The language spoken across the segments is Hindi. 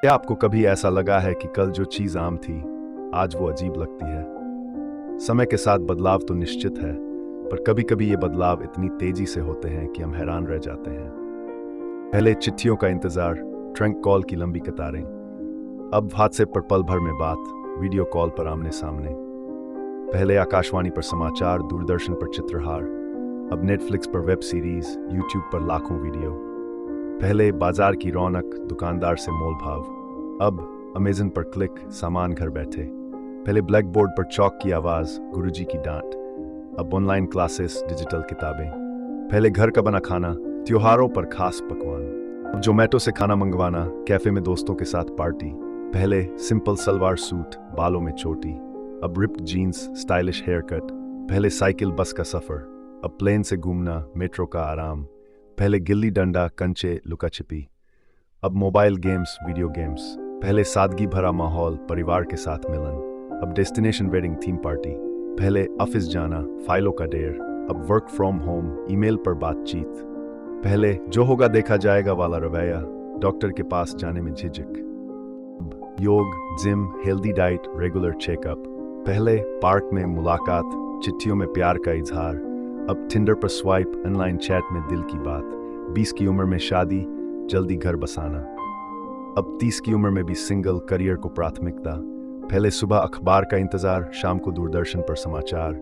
क्या आपको कभी ऐसा लगा है कि कल जो चीज आम थी आज वो अजीब लगती है? समय के साथ बदलाव तो निश्चित है, पर कभी कभी ये बदलाव इतनी तेजी से होते हैं कि हम हैरान रह जाते हैं। पहले चिट्ठियों का इंतजार, ट्रंक कॉल की लंबी कतारें। अब व्हाट्सएप पर पल भर में बात, वीडियो कॉल पर आमने सामने। पहले आकाशवाणी पर समाचार, दूरदर्शन पर चित्रहार। अब नेटफ्लिक्स पर वेब सीरीज, यूट्यूब पर लाखों वीडियो। पहले बाजार की रौनक, दुकानदार से मोल भाव। अब अमेज़न पर क्लिक, सामान घर बैठे। पहले ब्लैक बोर्ड पर चौक की आवाज़, गुरुजी की डांट। अब ऑनलाइन क्लासेस, डिजिटल किताबें। पहले घर का बना खाना, त्योहारों पर खास पकवान। अब जोमेटो से खाना मंगवाना, कैफे में दोस्तों के साथ पार्टी। पहले सिंपल सलवार सूट, बालों में चोटी। अब ripped jeans, stylish hair cut. पहले साइकिल बस का सफ़र। अब प्लेन से घूमना, मेट्रो का आराम। पहले गिल्ली डंडा, कंचे, लुका छिपी। अब मोबाइल गेम्स, वीडियो गेम्स। पहले सादगी भरा माहौल, परिवार के साथ मिलन। अब डेस्टिनेशन वेडिंग, थीम पार्टी। पहले ऑफिस जाना, फाइलों का ढेर। अब वर्क फ्रॉम होम, ईमेल पर बातचीत। पहले जो होगा देखा जाएगा वाला रवैया, डॉक्टर के पास जाने में झिझक। अब योग, gym, healthy diet, regular checkup. पहले पार्क में मुलाकात, चिट्ठियों में प्यार का इजहार। अब टिंडर पर स्वाइप, ऑनलाइन चैट में दिल की बात। 20 की उम्र में शादी, जल्दी घर बसाना। अब 30 की उम्र में भी सिंगल, करियर को प्राथमिकता। पहले सुबह अखबार का इंतजार, शाम को दूरदर्शन पर समाचार।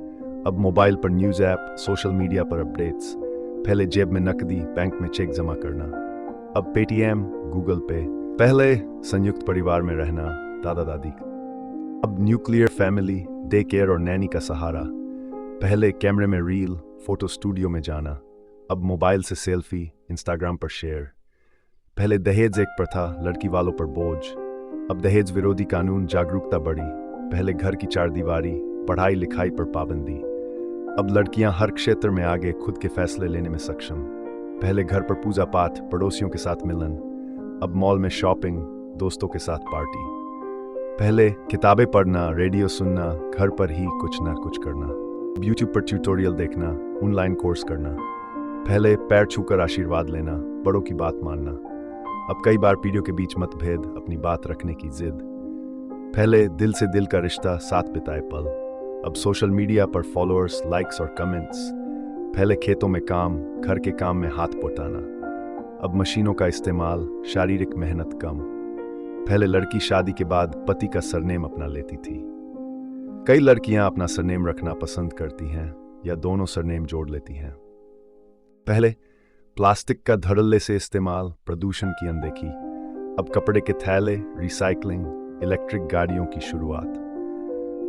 अब मोबाइल पर न्यूज़ ऐप, सोशल मीडिया पर अपडेट्स। पहले जेब में नकदी, बैंक में चेक जमा करना। अब पेटीएम, गूगल पे। पहले संयुक्त परिवार में रहना, दादा दादी। अब न्यूक्लियर फैमिली, डे केयर और नैनी का सहारा। पहले कैमरे में रील, फोटो स्टूडियो में जाना। अब मोबाइल से सेल्फी, इंस्टाग्राम पर शेयर। पहले दहेज एक प्रथा, लड़की वालों पर बोझ। अब दहेज विरोधी कानून, जागरूकता बढ़ी। पहले घर की चारदीवारी, पढ़ाई लिखाई पर पाबंदी। अब लड़कियां हर क्षेत्र में आगे, खुद के फैसले लेने में सक्षम। पहले घर पर पूजा पाठ, पड़ोसियों के साथ मिलन। अब मॉल में शॉपिंग, दोस्तों के साथ पार्टी। पहले किताबें पढ़ना, रेडियो सुनना, घर पर ही कुछ ना कुछ करना। यूट्यूब पर ट्यूटोरियल देखना, ऑनलाइन कोर्स करना। पहले पैर छूकर आशीर्वाद लेना, बड़ों की बात मानना। अब कई बार पीढ़ियों के बीच मतभेद, अपनी बात रखने की जिद। पहले दिल से दिल का रिश्ता, साथ बिताए पल। अब सोशल मीडिया पर फॉलोअर्स, लाइक्स और कमेंट्स। पहले खेतों में काम, घर के काम में हाथ बटाना। अब मशीनों का इस्तेमाल, शारीरिक मेहनत कम। पहले लड़की शादी के बाद पति का सरनेम अपना लेती थी। कई लड़कियां अपना सरनेम रखना पसंद करती हैं या दोनों सरनेम जोड़ लेती हैं। पहले प्लास्टिक का धड़ल्ले से इस्तेमाल, प्रदूषण की अनदेखी। अब कपड़े के थैले, रिसाइकलिंग, इलेक्ट्रिक गाड़ियों की शुरुआत।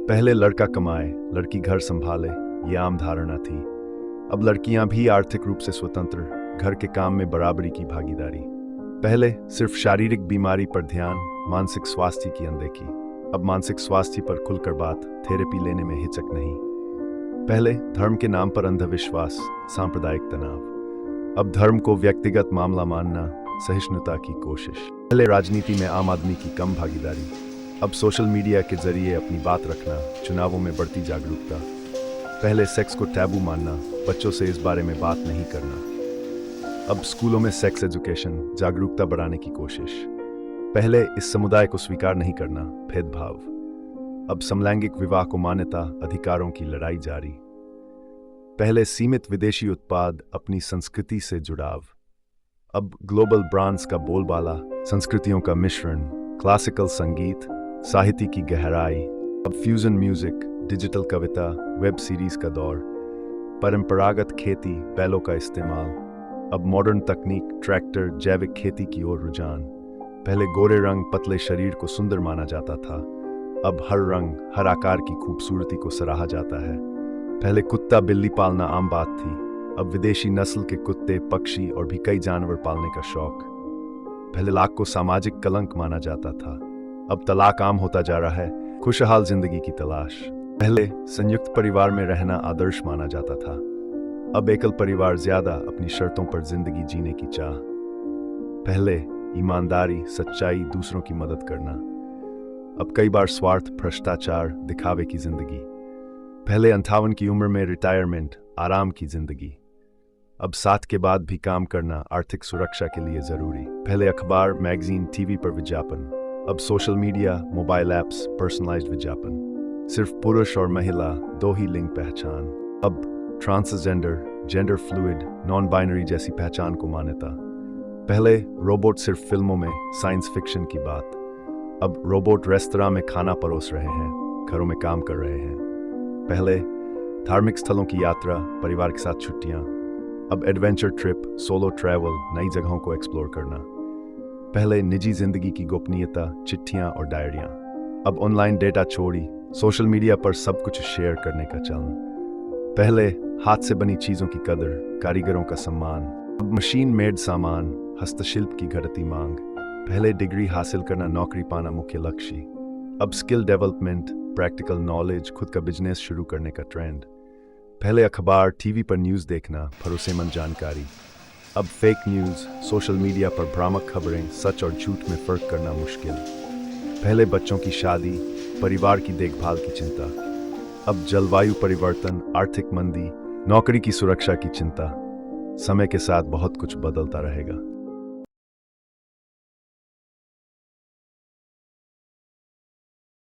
पहले लड़का कमाए, लड़की घर संभाले, ये आम धारणा थी। अब लड़कियां भी आर्थिक रूप से स्वतंत्र, घर के काम में बराबरी की भागीदारी। पहले सिर्फ शारीरिक बीमारी पर ध्यान, मानसिक स्वास्थ्य की अनदेखी। अब मानसिक स्वास्थ्य पर खुलकर बात, थेरेपी लेने में हिचक नहीं। पहले धर्म के नाम पर अंधविश्वास, सांप्रदायिक तनाव। अब धर्म को व्यक्तिगत मामला मानना, सहिष्णुता की कोशिश। पहले राजनीति में आम आदमी की कम भागीदारी। अब सोशल मीडिया के जरिए अपनी बात रखना, चुनावों में बढ़ती जागरूकता। पहले सेक्स को टैबू मानना, बच्चों से इस बारे में बात नहीं करना। अब स्कूलों में सेक्स एजुकेशन, जागरूकता बढ़ाने की कोशिश। पहले इस समुदाय को स्वीकार नहीं करना, भेदभाव। अब समलैंगिक विवाह को मान्यता, अधिकारों की लड़ाई जारी। पहले सीमित विदेशी उत्पाद, अपनी संस्कृति से जुड़ाव। अब ग्लोबल ब्रांड्स का बोलबाला, संस्कृतियों का मिश्रण, क्लासिकल संगीत, साहित्य की गहराई। अब फ्यूजन म्यूजिक, डिजिटल कविता, वेब सीरीज का दौर। परंपरागत खेती, बैलों का इस्तेमाल। अब मॉडर्न तकनीक, ट्रैक्टर, जैविक खेती की ओर रुझान। पहले गोरे रंग, पतले शरीर को सुंदर माना जाता था। अब हर रंग, हर आकार की खूबसूरती को सराहा जाता है। पहले कुत्ता बिल्ली पालना आम बात थी। अब विदेशी नस्ल के कुत्ते, पक्षी और भी कई जानवर पालने का शौक। पहले लाख को सामाजिक कलंक माना जाता था। अब तलाक आम होता जा रहा है, खुशहाल जिंदगी की तलाश। पहले संयुक्त परिवार में रहना आदर्श माना जाता था। अब एकल परिवार ज्यादा, अपनी शर्तों पर जिंदगी जीने की चाह। पहले ईमानदारी, सच्चाई, दूसरों की मदद करना। अब कई बार स्वार्थ, भ्रष्टाचार, दिखावे की जिंदगी। पहले 58 की उम्र में रिटायरमेंट, आराम की जिंदगी। अब 60 के बाद भी काम करना, आर्थिक सुरक्षा के लिए जरूरी। पहले अखबार, मैगजीन, टीवी पर विज्ञापन। अब social media, mobile apps, personalised विज्ञापन, सिर्फ पुरुष और महिला दो ही लिंग पहचान। अब transgender, gender fluid, non binary जैसी पहचान को मान्यता। पहले रोबोट सिर्फ फिल्मों में साइंस फिक्शन की बात, अब रोबोट रेस्तरां में खाना परोस रहे हैं, घरों में काम कर रहे हैं। पहले धार्मिक स्थलों की यात्रा, परिवार के साथ छुट्टियां, अब एडवेंचर ट्रिप, सोलो ट्रैवल, नई जगहों को एक्सप्लोर करना। पहले निजी जिंदगी की गोपनीयता, चिट्ठियां और डायरियां, अब ऑनलाइन डेटा चोरी, सोशल मीडिया पर सब कुछ शेयर करने का चलन। पहले हाथ से बनी चीजों की कदर, कारीगरों का सम्मान, अब मशीन मेड सामान, हस्तशिल्प की घटती मांग। पहले डिग्री हासिल करना, नौकरी पाना मुख्य लक्ष्य, अब स्किल डेवलपमेंट, प्रैक्टिकल नॉलेज, खुद का बिजनेस शुरू करने का ट्रेंड। पहले अखबार, टीवी पर न्यूज़ देखना, भरोसेमंद जानकारी, अब फेक न्यूज़, सोशल मीडिया पर भ्रामक खबरें, सच और झूठ में फर्क करना मुश्किल। पहले बच्चों की शादी, परिवार की देखभाल की चिंता, अब जलवायु परिवर्तन, आर्थिक मंदी, नौकरी की सुरक्षा की चिंता। समय के साथ बहुत कुछ बदलता रहेगा।